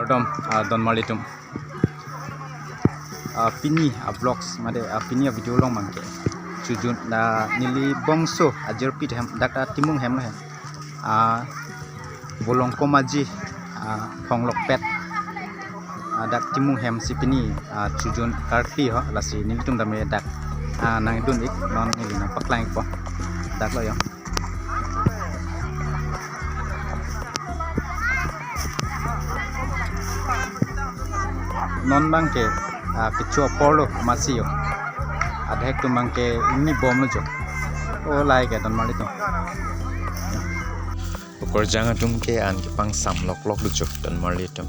Ordom Don Malitum Pini vlogs made Pini video long mangke Jujun na nili bongso ajerpit hem dakta timung hem lah bolong komaji honglok pet dak timung hem si Pini Jujun karpi ho lasi nili tum dame dak nang dun ik non nili na paklaing po dak lo yo non bangke kecoa polo masih yo ada hek tu bangke ini bom lo jo oh lai ke don mali tu ukur jangan tumke an ke pang sam lok lok lu jo don mali tu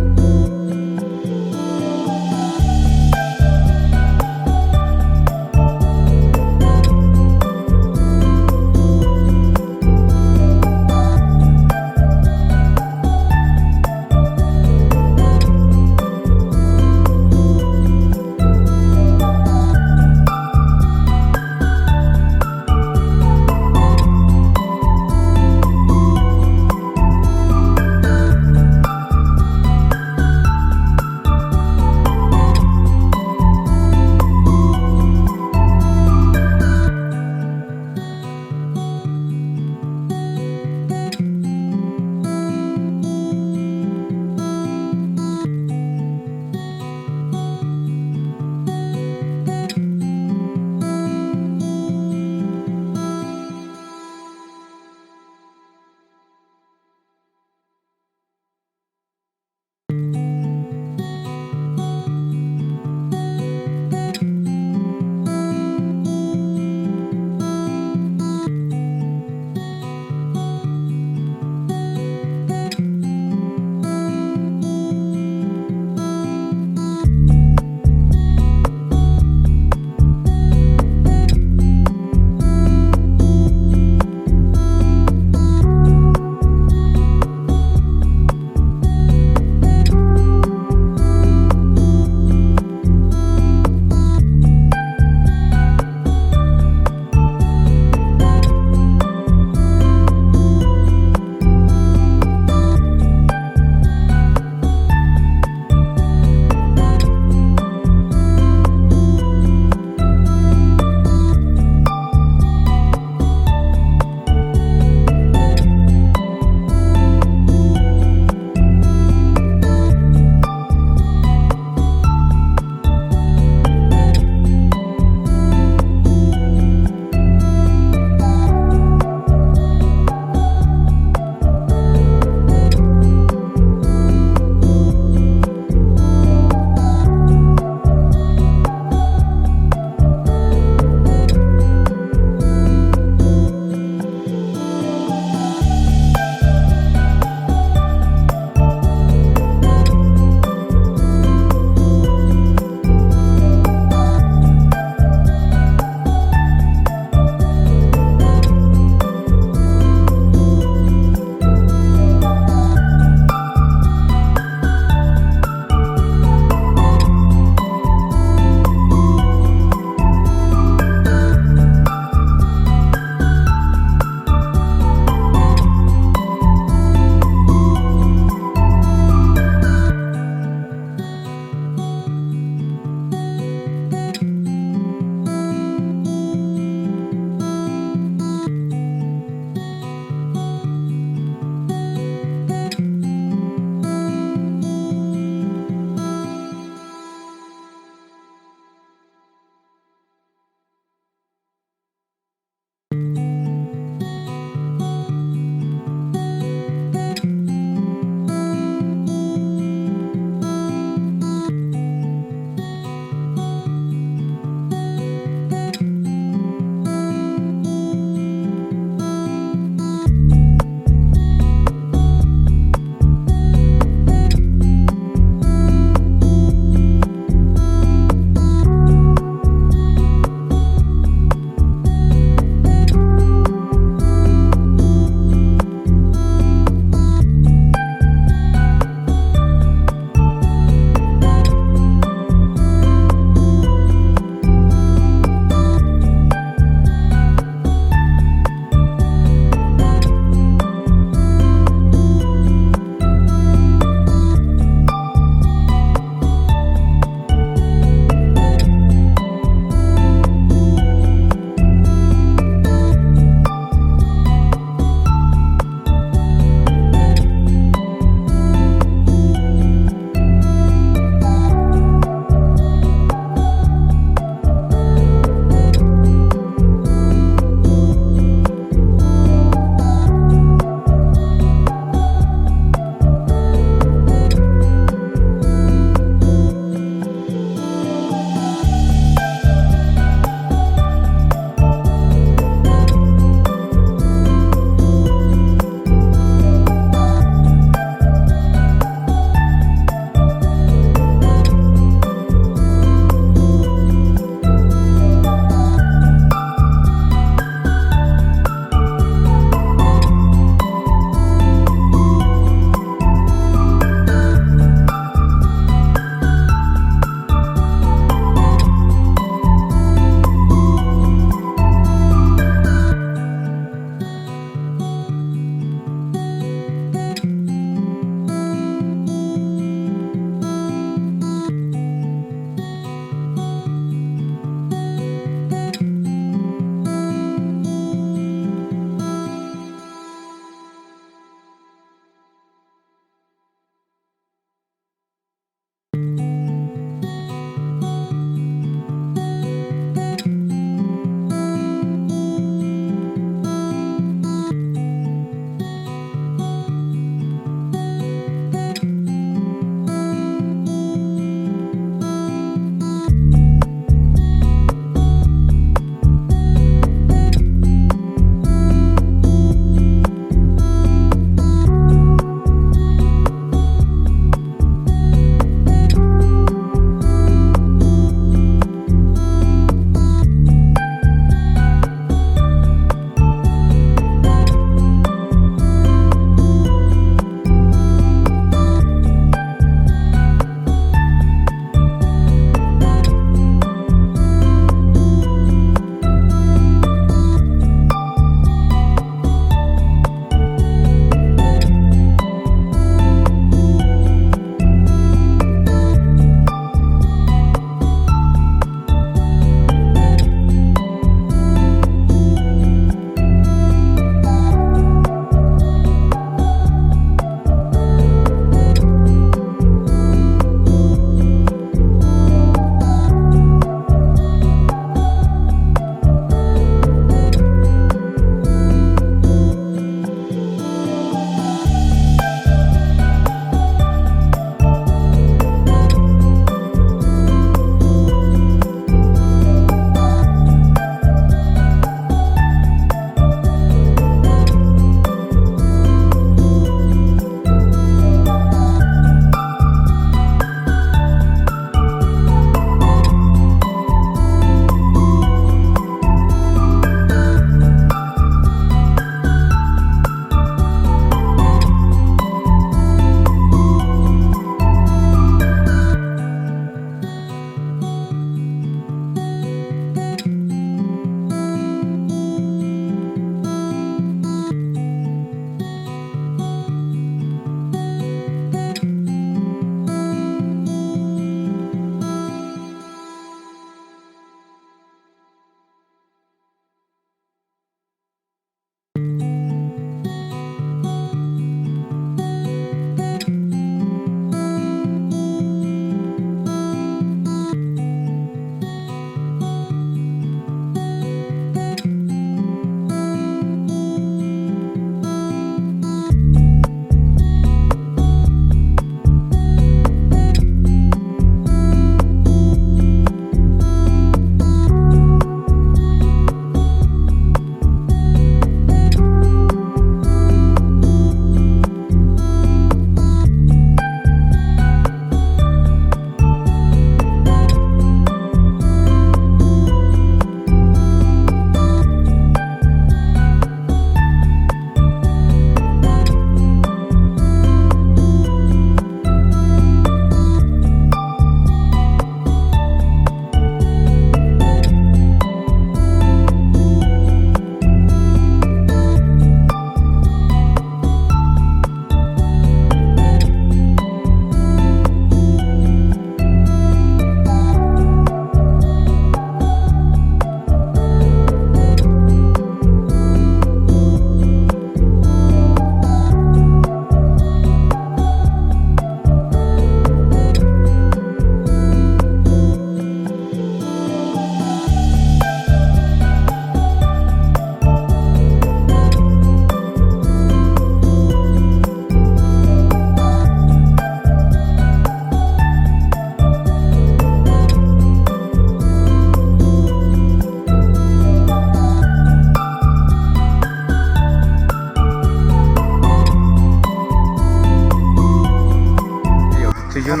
tujuan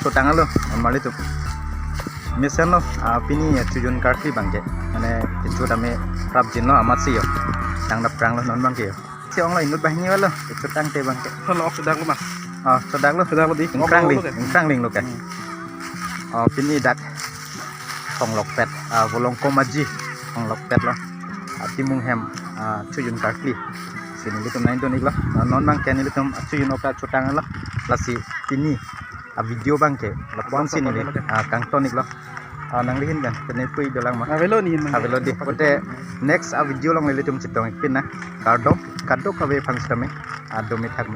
chotang lo mali tu mission lo pini tujuan karti bangke ane itu dame rap jin lo amat sih yo tang dap prang lo non bangke yo si ong lo inut bahni lo chotang te bangke lo sedang lo mas chotang lo di krang ling lo kan pini dak Hong Lok Pet volong komaji Hong Lok Pet lo timung hem tujuan karti sini litum nain tu niklah non bang kini litum tujuan oka chotang lo lasi pini video bangke lapon sini ni kang tonik lo nang lihin kan kene pui dolang mah avelo ni avelo di pote next video long litum chitong pin na kardo kabe phang stame domi thak